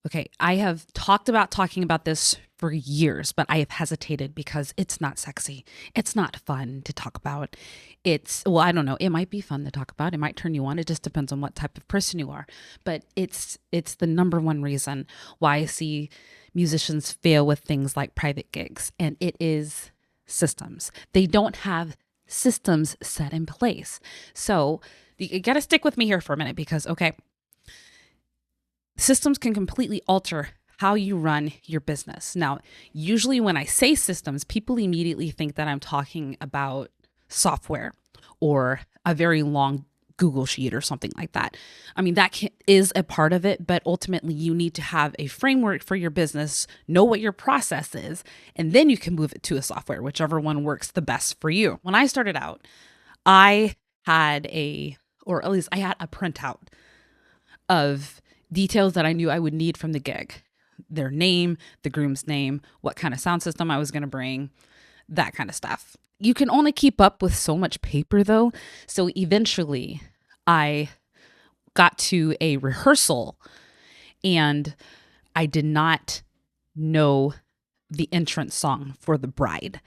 Okay, I have talked about talking about this for years, but I have hesitated because it's not sexy. It's not fun to talk about. Well, I don't know. It might be fun to talk about. It might turn you on. It just depends on what type of person you are. But it's the number one reason why I see musicians fail with things like private gigs, and it is systems. They don't have systems set in place. So you got to stick with me here for a minute because okay, systems can completely alter how you run your business. Now, usually when I say systems, people immediately think that I'm talking about software or a very long Google sheet or something like that. I mean, is a part of it, but ultimately you need to have a framework for your business, know what your process is, and then you can move it to a software, whichever one works the best for you. When I started out, I had or at least I had a printout of details that I knew I would need from the gig. Their name, the groom's name, what kind of sound system I was going to bring, that kind of stuff. You can only keep up with so much paper though. So eventually I got to a rehearsal and I did not know the entrance song for the bride.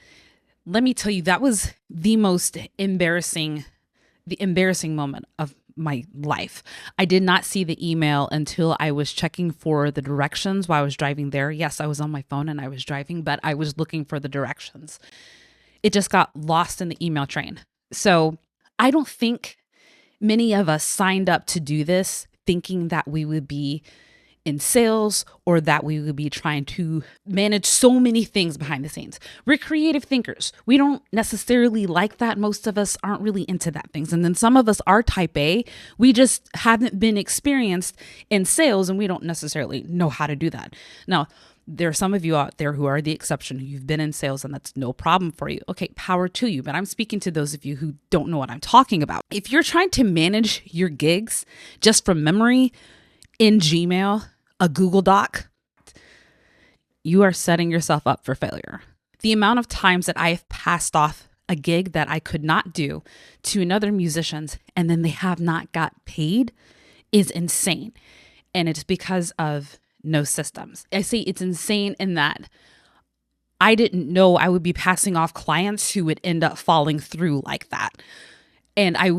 Let me tell you, that was the most embarrassing moment of my life. I did not see the email until I was checking for the directions while I was driving there. Yes, I was on my phone and I was driving, but I was looking for the directions. It just got lost in the email train. So I don't think many of us signed up to do this thinking that we would be in sales or that we would be trying to manage so many things behind the scenes. We're creative thinkers. We don't necessarily like that. Most of us aren't really into that things. And then some of us are type A. We just haven't been experienced in sales and we don't necessarily know how to do that. Now, there are some of you out there who are the exception. You've been in sales and that's no problem for you. Okay, power to you. But I'm speaking to those of you who don't know what I'm talking about. If you're trying to manage your gigs just from memory in Gmail, a Google Doc, you are setting yourself up for failure. The amount of times that I have passed off a gig that I could not do to another musicians and then they have not got paid is insane. And it's because of no systems. I say it's insane in that I didn't know I would be passing off clients who would end up falling through like that. And I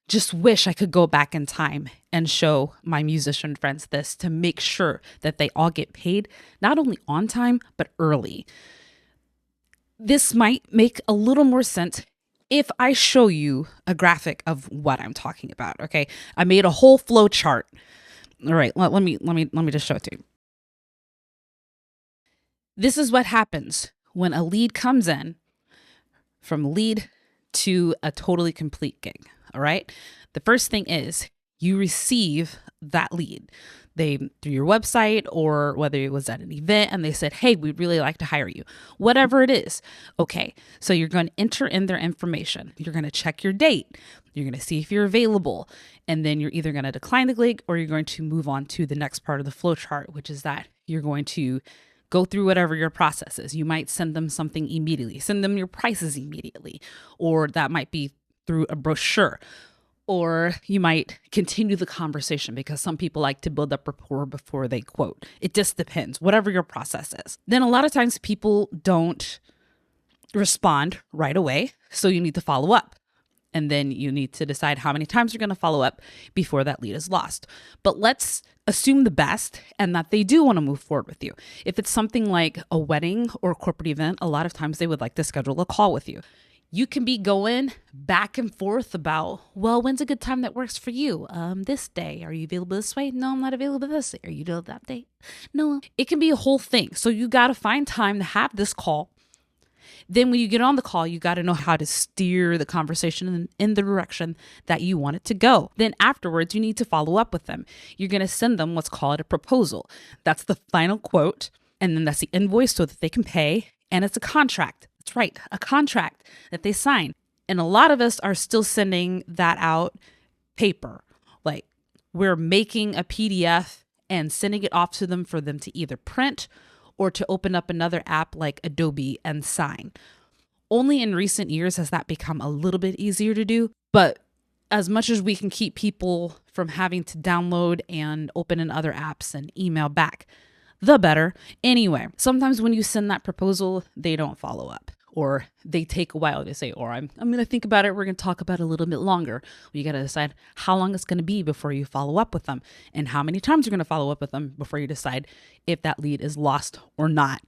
just wish I could go back in time and show my musician friends this to make sure that they all get paid, not only on time, but early. This might make a little more sense if I show you a graphic of what I'm talking about. Okay. I made a whole flow chart. All right. Let me just show it to you. This is what happens when a lead comes in from lead to a totally complete gig. All right. The first thing is you receive that lead. Through your website or whether it was at an event and they said, hey, we'd really like to hire you, whatever it is. Okay. So you're going to enter in their information. You're going to check your date. You're going to see if you're available. And then you're either going to decline the gig or you're going to move on to the next part of the flow chart, which is that you're going to go through whatever your process is. You might send them something immediately, send them your prices immediately, or that might be through a brochure. Or you might continue the conversation because some people like to build up rapport before they quote. It just depends, whatever your process is. Then a lot of times people don't respond right away. So you need to follow up. And then you need to decide how many times you're going to follow up before that lead is lost. But let's assume the best and that they do want to move forward with you. If it's something like a wedding or a corporate event, a lot of times they would like to schedule a call with you. You can be going back and forth about, well, when's a good time that works for you? This day. Are you available this way? No, I'm not available this day. Are you available that day? No. It can be a whole thing. So you got to find time to have this call. Then when you get on the call, you got to know how to steer the conversation in the direction that you want it to go. Then afterwards, you need to follow up with them. You're going to send them what's called a proposal. That's the final quote. And then that's the invoice so that they can pay. And it's a contract. That's right, a contract that they sign. And a lot of us are still sending that out paper. Like we're making a PDF and sending it off to them for them to either print or to open up another app like Adobe and sign. Only in recent years has that become a little bit easier to do. But as much as we can keep people from having to download and open in other apps and email back, the better. Anyway, sometimes when you send that proposal, they don't follow up, or they take a while. They say, or I'm going to think about it. We're going to talk about it a little bit longer. You got to decide how long it's going to be before you follow up with them, and how many times you're going to follow up with them before you decide if that lead is lost or not.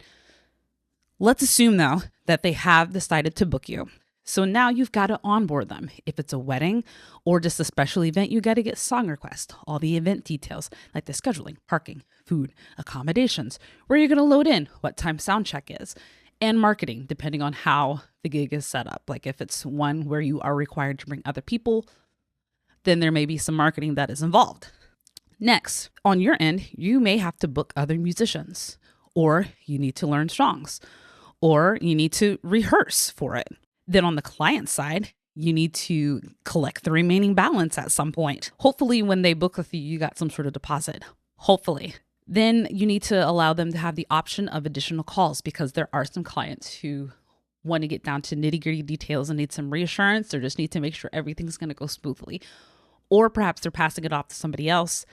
Let's assume though that they have decided to book you. So now you've got to onboard them. If it's a wedding or just a special event, you got to get song requests, all the event details like the scheduling, parking, food, accommodations, where you're going to load in, what time sound check is, and marketing, depending on how the gig is set up. Like if it's one where you are required to bring other people, then there may be some marketing that is involved. Next, on your end, you may have to book other musicians, or you need to learn songs, or you need to rehearse for it. Then on the client side, you need to collect the remaining balance at some point. Hopefully when they book with you, you got some sort of deposit. Hopefully. Then you need to allow them to have the option of additional calls, because there are some clients who want to get down to nitty-gritty details and need some reassurance, or just need to make sure everything's going to go smoothly. Or perhaps they're passing it off to somebody else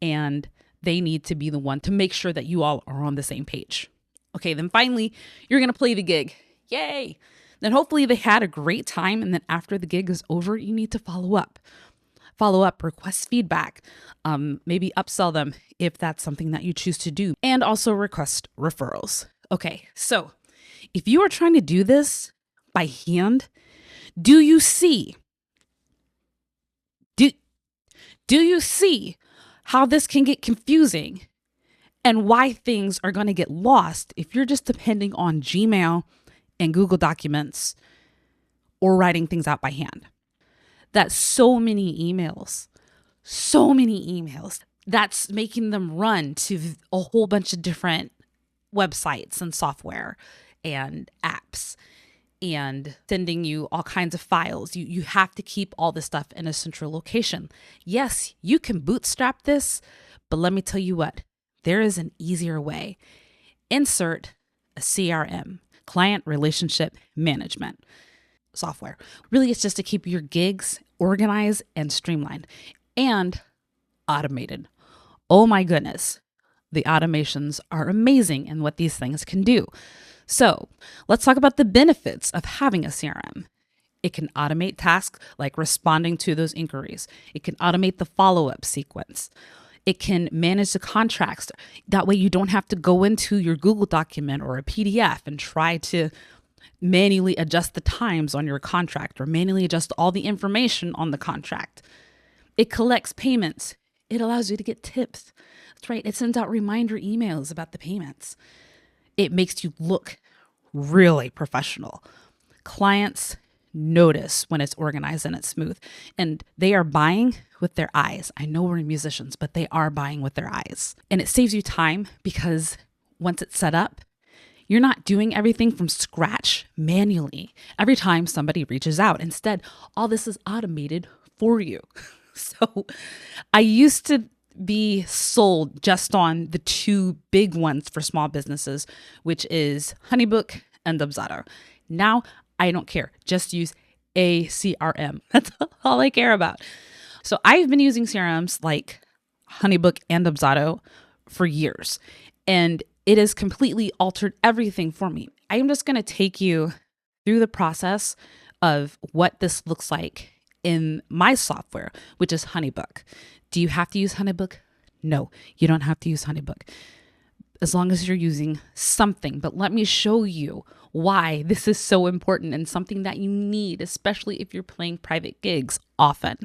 and they need to be the one to make sure that you all are on the same page. Okay, then finally, you're going to play the gig. Yay! Then hopefully they had a great time, and then after the gig is over, you need to follow up. Request feedback, maybe upsell them if that's something that you choose to do, and also request referrals. Okay, so if you are trying to do this by hand, do you see how this can get confusing and why things are going to get lost if you're just depending on Gmail and Google Documents or writing things out by hand? That's so many emails, that's making them run to a whole bunch of different websites and software and apps and sending you all kinds of files. You have to keep all this stuff in a central location. Yes, you can bootstrap this, but let me tell you what, there is an easier way. Insert a CRM, client relationship management software. Really, it's just to keep your gigs organized and streamlined and automated. Oh my goodness. The automations are amazing in what these things can do. So let's talk about the benefits of having a CRM. It can automate tasks like responding to those inquiries. It can automate the follow-up sequence. It can manage the contracts. That way you don't have to go into your Google document or a PDF and try to manually adjust the times on your contract or manually adjust all the information on the contract. It collects payments. It allows you to get tips. That's right. It sends out reminder emails about the payments. It makes you look really professional. Clients notice when it's organized and it's smooth, and they are buying with their eyes. I know we're musicians, but they are buying with their eyes. And it saves you time because once it's set up, you're not doing everything from scratch manually every time somebody reaches out. Instead, all this is automated for you. So I used to be sold just on the two big ones for small businesses, which is HoneyBook and Dubsado. Now I don't care. Just use a CRM. That's all I care about. So I've been using CRMs like HoneyBook and Dubsado for years, and it has completely altered everything for me. I am just going to take you through the process of what this looks like in my software, which is HoneyBook. Do you have to use HoneyBook? No, you don't have to use HoneyBook, as long as you're using something. But let me show you why this is so important and something that you need, especially if you're playing private gigs often.